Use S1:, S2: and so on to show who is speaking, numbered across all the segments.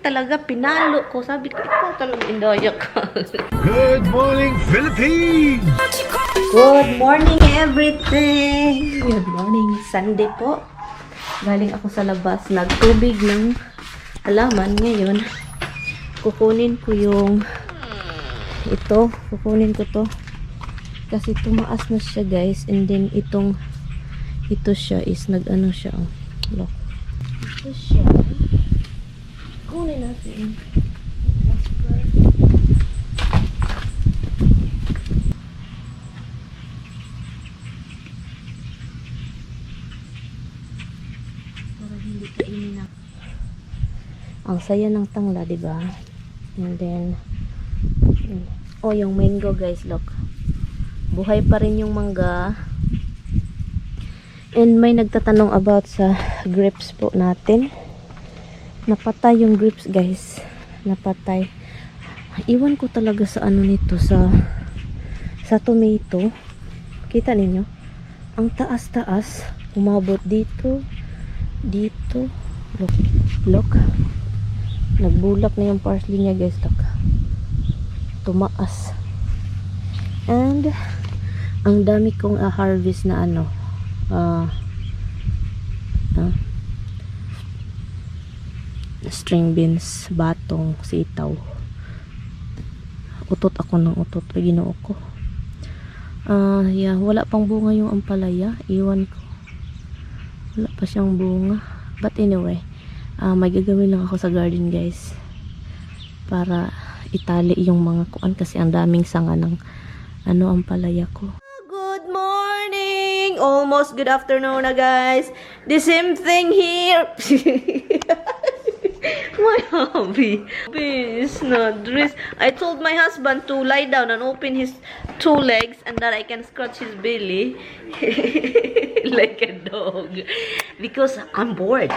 S1: Talaga, pinalo ko. Sabi ko, ikaw talaga indaya ka.
S2: Good morning, Philippines!
S1: Good morning, everything! Good morning, Sunday po. Galing ako sa labas. Nagtubig ng halaman ngayon. Kukunin ko yung ito. Kukunin ko to. Kasi tumaas na siya, guys. And then, ito siya is nag-ano siya. Oh. Look. Ito siya. Kunin natin. Para hindi kainin na. Ang saya ng tangla, diba? And then, oh, yung mango, guys, look. Buhay pa rin yung mangga. And may nagtatanong about sa grapes po natin. Napatay yung grapes, guys. Napatay. Iwan ko talaga sa ano nito, sa tomato. Kita ninyo? Ang taas-taas. Umabot dito. Dito. Look. Look. Nagbulak na yung parsley niya, guys. Look. Tumaas. And ang dami kong harvest na ano. String beans, batong, sitaw. Utot ako ng utot. Ginoo ko. Yeah, wala pang bunga yung ampalaya. Iwan ko. Wala pa siyang bunga. But anyway, may gagawin lang ako sa garden, guys. Para itali yung mga kuan kasi ang daming sanga ng ano ampalaya ko. Good morning! Almost good afternoon na, guys. The same thing here. My hobby is not dress. I told my husband to lie down and open his two legs and that I can scratch his belly like a dog because I'm bored.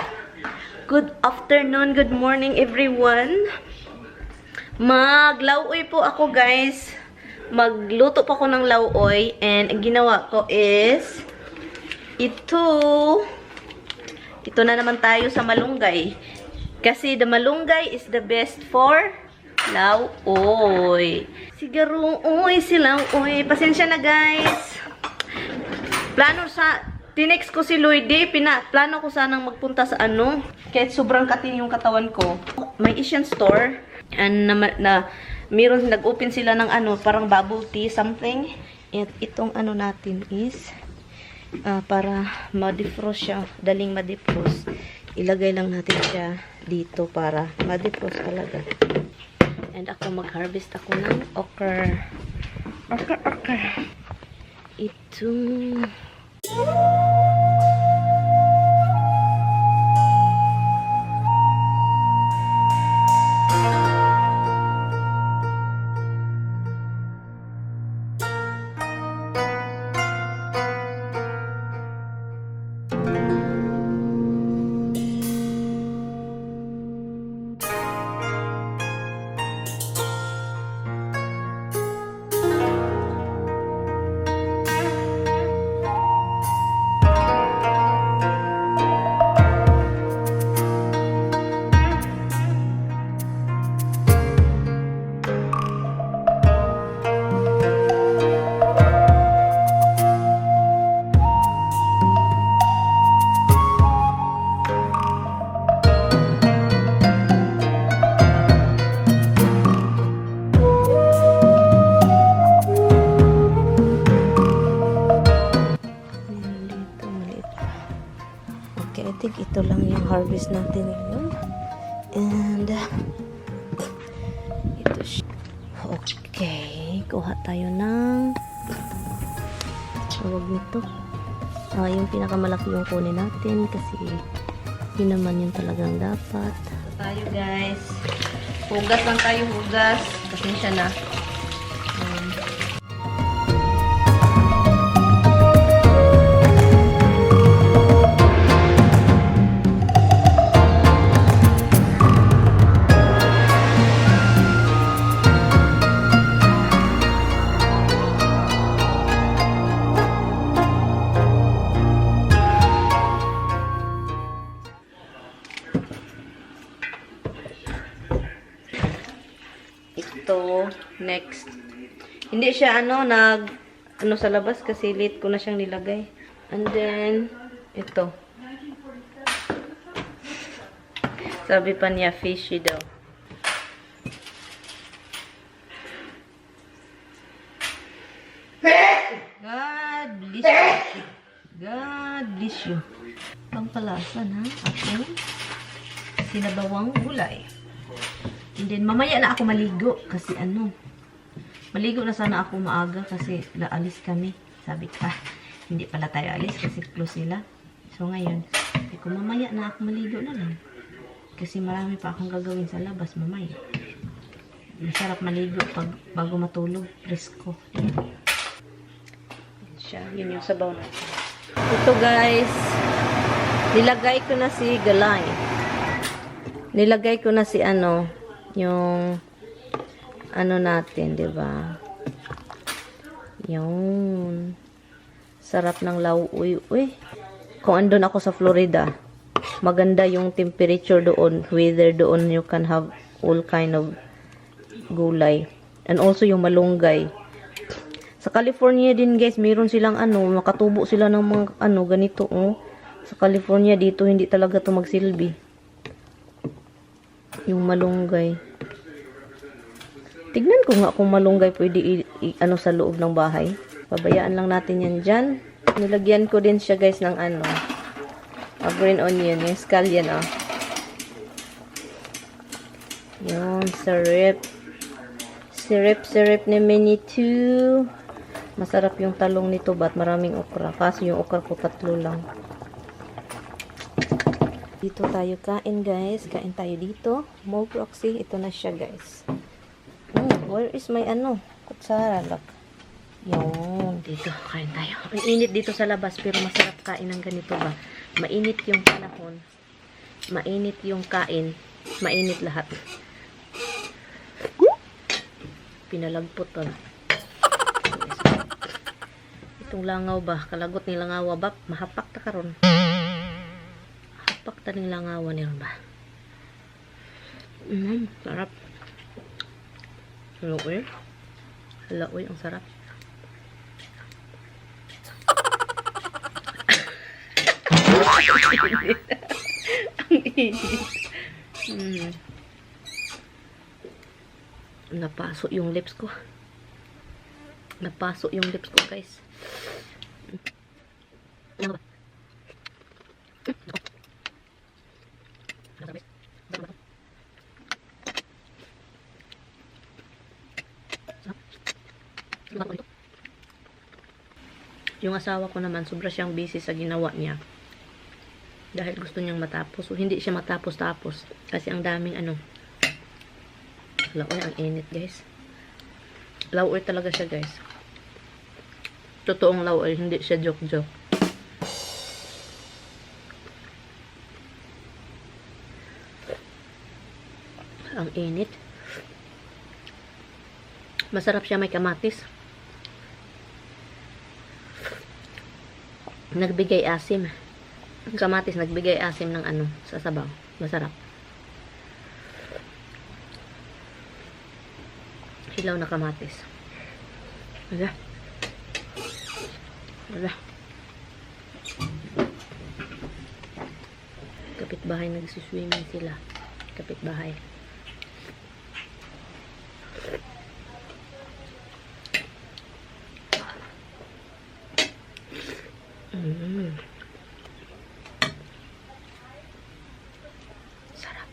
S1: Good afternoon, good morning, everyone. Maglauoy po ako, guys. Magluto pa ako ng lauoy and ang ginawa ko is ito na naman tayo sa malunggay kasi the malunggay is the best for lauoy. Siguro si lauoy. Pasensya na, guys. Tinext ko si Lloydie, plano ko sanang magpunta sa ano, kahit sobrang katin yung katawan ko. May Asian store, and meron nag-open sila ng ano, parang bubble tea, something. At itong ano natin is, para ma-defrost siya, daling ma-defrost. Ilagay lang natin siya dito para ma-defrost talaga. And ako mag-harvest ako ng okra. Okra. Ito. Ito lang yung harvest natin ngayon. And ito siya. Okay, kuha tayo ng tawag nito. Yung pinakamalaki yung kunin natin kasi yun naman yung talagang dapat. Ito tayo, guys. Hugas lang tayo, hugas. Pasensya na. ito. Next. Hindi siya sa labas kasi late ko na siyang nilagay. And then, ito. Sabi pa niya, fishy daw. God bless you. God bless you. Pangpalasan, ha? Ako. Sinabawang gulay. And then, mamaya na ako maligo. Kasi maligo na sana ako maaga kasi naalis kami. Sabi ka, hindi pala tayo alis kasi close sila. So, ngayon, sabi ko, mamaya na ako maligo na lang. Kasi marami pa akong gagawin sa labas mamaya. Masarap maligo bago matulog. Presko. Yun yung sabaw natin. Ito guys, nilagay ko na si galay. Nilagay ko na si yung natin, 'di ba? Yung sarap ng lauoy. Uy, kung andun ako sa Florida, maganda yung temperature doon, weather doon, you can have all kind of gulay. And also yung malunggay. Sa California din guys, meron silang makatubo sila ng mga ganito Sa California dito hindi talaga to magsilbi. Yung malunggay. Tignan ko nga kung malunggay pwede sa loob ng bahay. Pabayaan lang natin yan dyan. Nilagyan ko din siya guys ng green onion, yung scallion Yung syrup. Syrup ni Mini 2. Masarap yung talong nito, ba't maraming okra. Kasi yung okra ko 3 lang. Dito tayo kain, guys. Kain tayo dito. More proxy. Ito na siya, guys. Where is my kutsara? Look. Yun. Dito, kain tayo. Ang init dito sa labas, pero masarap kain ng ganito ba? Mainit yung panahon. Mainit yung kain. Mainit lahat. Pinalagpot to. Itong langaw ba? Kalagot ni langaw ba? Mahapak ta karon. Hapak ta ning langaw ni ba? Sarap. Haloy. Haloy, ang sarap. Ang init. Napaso yung lips ko. Napaso yung lips ko, guys. Yung asawa ko naman, sobra siyang busy sa ginawa niya. Dahil gusto niyang matapos. So, hindi siya matapos-tapos. Kasi ang daming laoy, ang init, guys. Laoy talaga siya, guys. Totoong laoy, hindi siya joke-joke. Ang init. Masarap siya, may kamatis. Nagbigay asim. Ang kamatis, nagbigay asim ng sa sabaw. Masarap. Hilaw na kamatis. Wala. Wala. Kapitbahay, nagsiswimming sila. Kapitbahay. Sarap.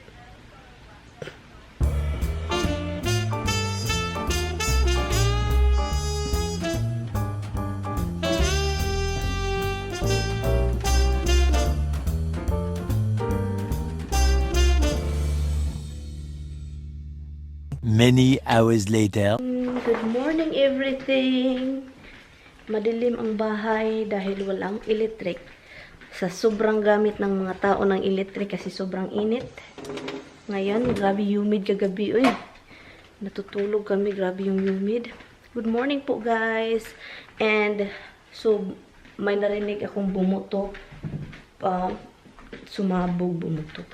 S2: Many hours later.
S1: Good morning, everything. Madilim ang bahay dahil walang electric. Sa sobrang gamit ng mga tao ng electric kasi sobrang init. Ngayon, grabe humid kagabi. Uy, natutulog kami. Grabe yung humid. Good morning po, guys. And, so, may narinig akong bumutok. Sumabog, bumutok.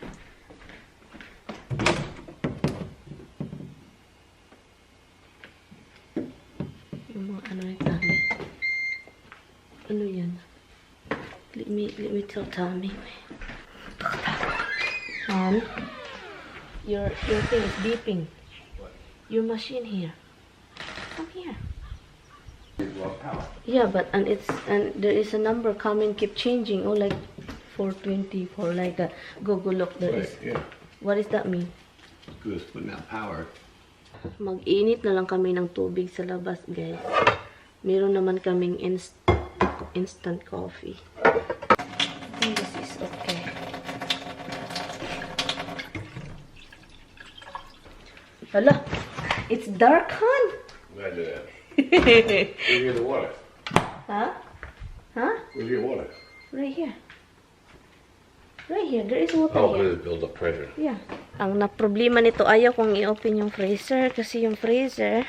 S1: yan. Let me tell Tommy. Your thing is beeping. Your machine here. Come here. Yeah, but and there is a number coming, keep changing. Oh, like 420 for like a go look. There is.
S3: Yeah.
S1: What does that mean?
S3: Because it's putting out power.
S1: Mag-init na lang kami ng tubig sa labas, guys. Meron naman kaming instant coffee. I think this is okay. Hala, it's dark, hon.
S3: Imagine that. Where's the water?
S1: Huh? Huh?
S3: Where's your water?
S1: Right here. Right here. There is water
S3: Oh,
S1: here.
S3: because it builds up pressure.
S1: Yeah. Ang na-problema nito, ayaw kong i-open yung freezer kasi yung freezer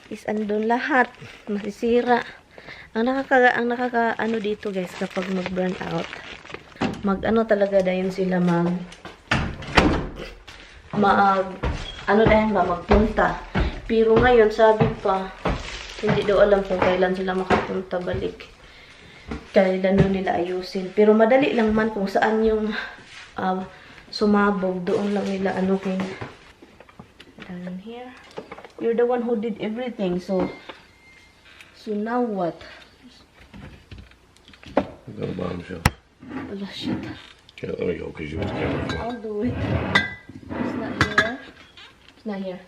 S1: is andun lahat. Masisira. Ang nakaka ano dito, guys, kapag mag-burn out. Mag-ano talaga dayon sila magpunta. Pero ngayon, sabi pa, hindi daw alam kung kailan sila makapunta balik. Kailan nila ayusin. Pero madali lang man kung saan yung sumabog. Doon lang nila anuhin. Down here. You're the one who did everything. So now what?
S3: Go to the bottom shelf.
S1: Oh, shit.
S3: Okay, let me go because you have the camera.
S1: I'll do it. It's not here. It's not here.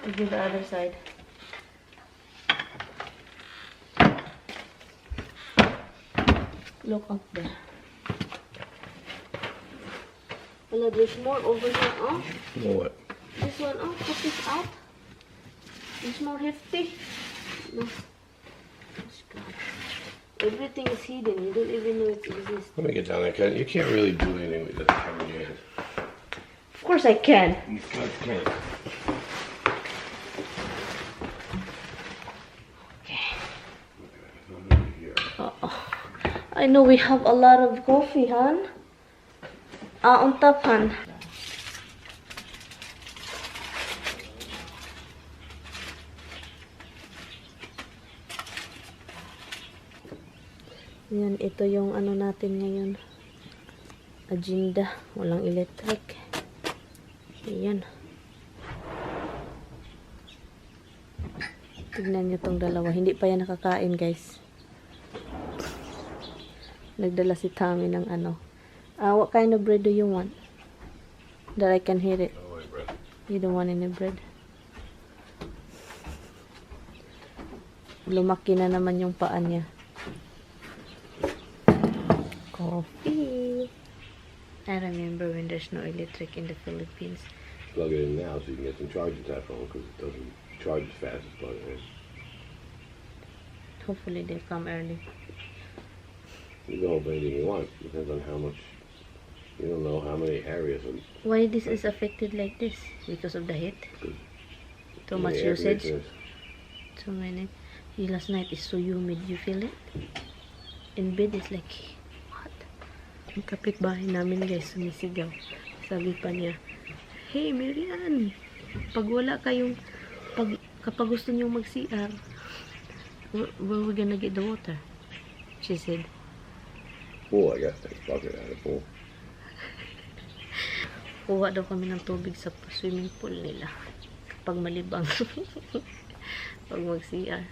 S1: I'll do the other side. Look up there. Hello, there's more over here. Oh,
S3: What?
S1: this one. Oh, put this out. It's more hefty. No. Oh, God. Everything is hidden. You don't even know it exists.
S3: Let me get down there, Ken. You can't really do anything with the camera in your hand.
S1: Of course I can.
S3: You can't.
S1: I know we have a lot of coffee, hon. On top, hon. Yan, ito yung ano natin ngayon. Agenda. Walang electric. Ayan. Tignan nyo tong dalawa. Hindi pa yan nakakain, guys. Nagdala si Tommy ng ano. What kind of bread do you want? That I can hear it.
S3: Oh, wait, bread.
S1: You don't want any bread? Lumaki na naman yung paa niya. Coffee. I remember when there's no electric in the Philippines.
S3: Plug it in now so you can get some charge at that phone because it doesn't charge as fast as plugging it in.
S1: Hopefully they come early.
S3: You can hold anything you want. Depends on how much. You don't know how many areas.
S1: Why this is affected like this? Because of the heat? Too much
S3: air
S1: usage?
S3: conditioners.
S1: Too many. Last night is so humid. You feel it? In bed is like, what? Ang kapitbahay namin, guys, sumisigaw. Sabi pa niya, hey, MaryAnn, pag wala kayong, kapag gusto niyong mag-CR, where we gonna get the water? She said,
S3: Pool, I guess. Take a bucket out of the pool.
S1: kuha daw kami ng tubig sa swimming pool nila. Kapag malibang. Pag mag-CR.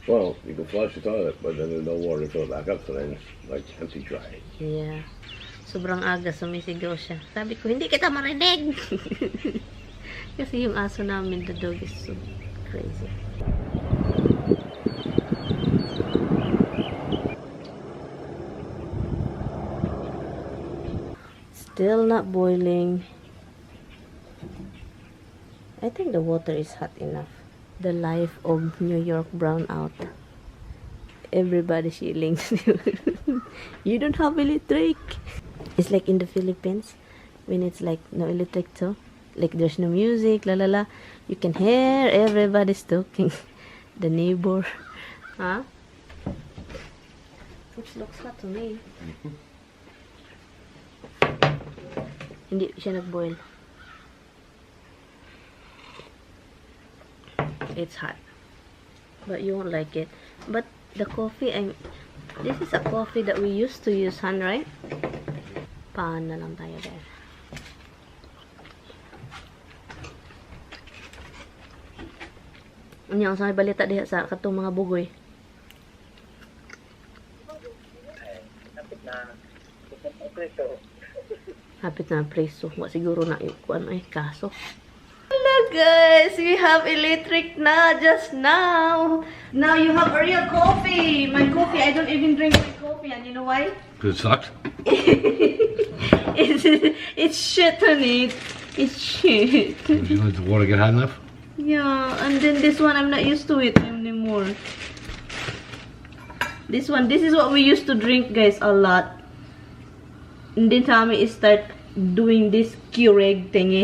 S3: Well, you can flush the toilet, but then there's no water to fill it back up, so then it's like empty dry.
S1: Yeah. Sobrang aga, sumisigaw siya. Sabi ko, hindi kita marinig! Kasi yung aso namin, the dog is so crazy. Still not boiling. I think the water is hot enough. The life of New York brownout. Everybody shilling. You don't have electric. It's like in the Philippines when it's like no electric too. Like there's no music, la la la. You can hear everybody's talking. The neighbor. Huh? Which looks hot to me. Hindi siya nag-boil. It's hot. But you won't like it. But The coffee, this is a coffee that we used to use, Han, right? Paan na lang tayo, guys. Ano yung sa balita diha sa katong mga bugoy? Hapit na preso. Wa siguro na ikuan ay kaso. Hello guys, we have electric na just now. Now you have a real coffee. My coffee, I don't even drink my coffee, and you know why?
S2: Because it sucks.
S1: It's shit, honey. It's shit.
S2: Did you let the water get hot enough?
S1: Yeah, and then this one, I'm not used to it anymore. This one, this is what we used to drink, guys, a lot. And then Tommy is start doing this Keurig thingy.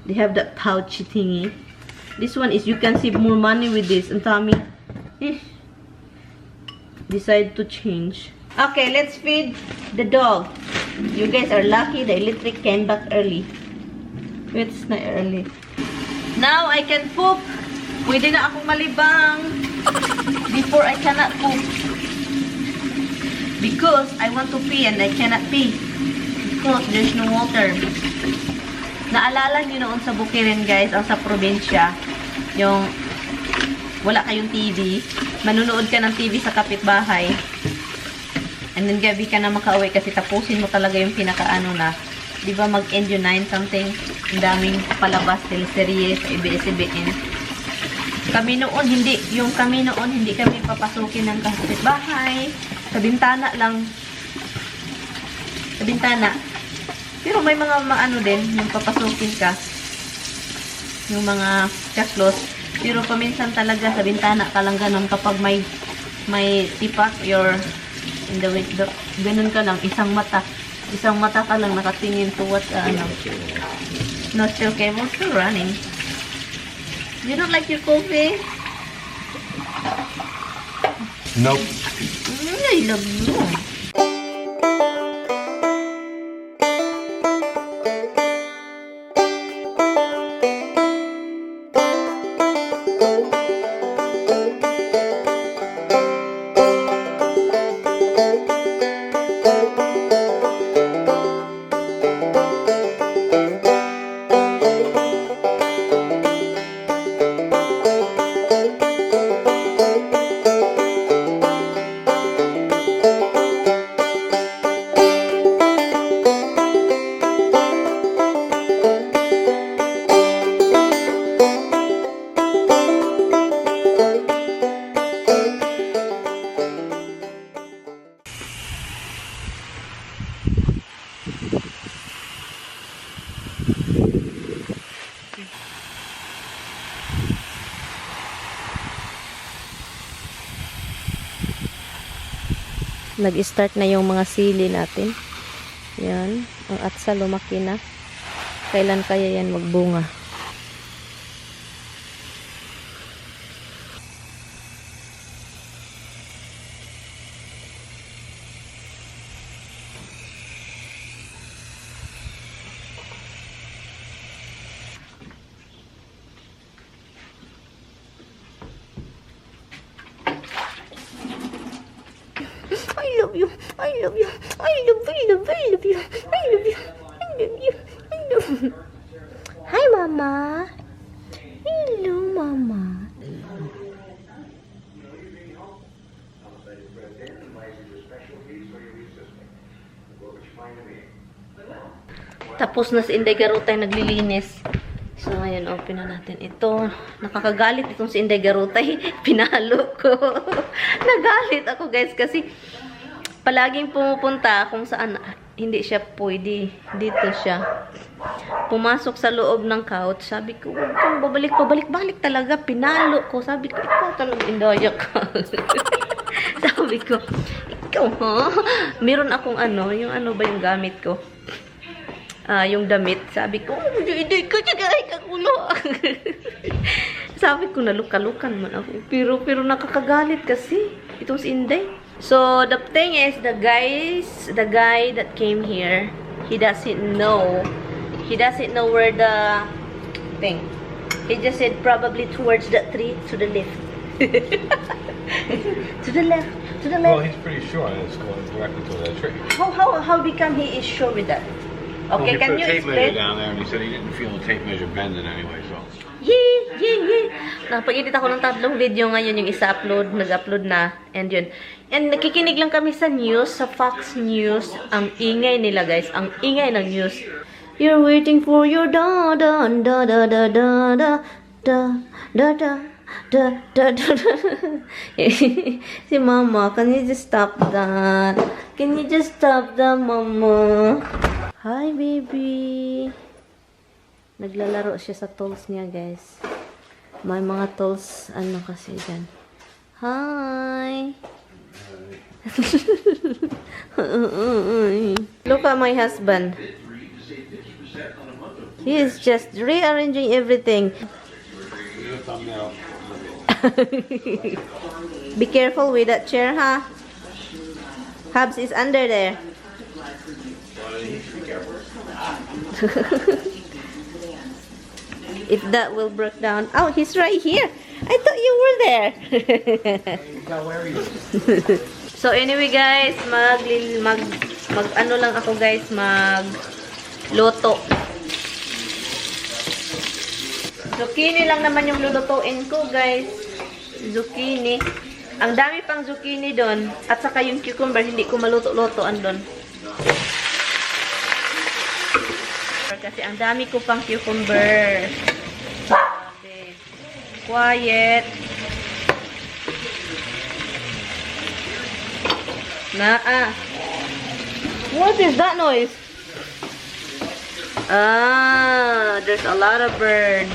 S1: They have that pouchy thingy. This one is, you can save more money with this. And Tommy decide to change. Okay, let's feed the dog. You guys are lucky the electric came back early. Wait, it's not early. Now I can poop. Pwede na akong malibang. Before I cannot poop. Because I want to pee and I cannot pee. Because there's no water. Naalala nyo noon sa Bukirin, guys, ang sa probinsya, yung wala kayong TV, manunood ka ng TV sa kapitbahay, and then gabi ka na makauwi kasi tapusin mo talaga yung pinakaano na, di ba mag-end yung 9 something, ang daming palabas, teleserye sa ABS-CBN. Kami noon, hindi kami papasukin ng kapitbahay, sa bintana lang, sa bintana. Pero may mga ano din, yung papasukin ka, yung mga kaklos. Pero paminsan talaga sa bintana ka lang ganun kapag may tipak, you're in the window. Ganun ka lang, isang mata ka lang nakatingin to what, no, still cable, still running. You don't like your coffee?
S2: Nope.
S1: I love you. Nag-start na yung mga sili natin. Yan. Ang atsa lumaki na. Kailan kaya yan magbunga? I love you. I love you. I love you. I love you. I love you. I love you. I love you. Hi, Mama. Hello, Mama. Tapos na si Inday Garutay naglilinis. So, ngayon, open na natin. Ito, nakakagalit itong si Inday Garutay. Pinalo ko. Nagalit ako, guys, kasi palaging pumupunta kung saan hindi siya pwede. Dito siya. Pumasok sa loob ng couch. Sabi ko, huwag kang babalik talaga. Pinalo ko. Sabi ko, ikaw talaga indaya ka. Sabi ko, ikaw ha? Meron akong yung ba yung gamit ko? Yung damit. Sabi ko, hindi ko ay kakulo. Sabi ko, nalukalukan man ako. Pero nakakagalit kasi. Itong si Inday. So, the thing is, the guy that came here, he doesn't know where the thing. He just said probably towards the tree, to the left. To the left. To the
S3: Well,
S1: left.
S3: he's pretty sure it's going directly to that tree.
S1: How become he is sure with that? Okay,
S3: Well, he
S1: can
S3: put
S1: you
S3: a tape measure
S1: explain?
S3: down there, and he said he didn't feel the tape measure bending anyway. So
S1: Yay! Napag-edit ako ng 3 video ngayon, yung isa nag-upload na, and yun. And nakikinig lang kami sa news, sa Fox News. Ang ingay nila, guys. Ang ingay ng news. You're waiting for your da da da da da da da da da da da da da. Si Mama, can you just stop that? Can you just stop that, Mama? Hi, baby. Naglalaro siya sa tools niya, guys. May mga tools, ano kasi dyan. Hi! Look at my husband. He is just rearranging everything. Be careful with that chair, huh? Hubs is under there. If that will break down. Oh, he's right here. I thought you were there. So anyway guys, mag ano lang ako guys, luto. Zucchini lang naman yung lulutuin ko guys. Zucchini. Ang dami pang zucchini doon. At saka yung cucumber, hindi ko maluto-lutoan doon. Kasi ang dami ko pang cucumber. Quiet. What is that noise? There's a lot of birds.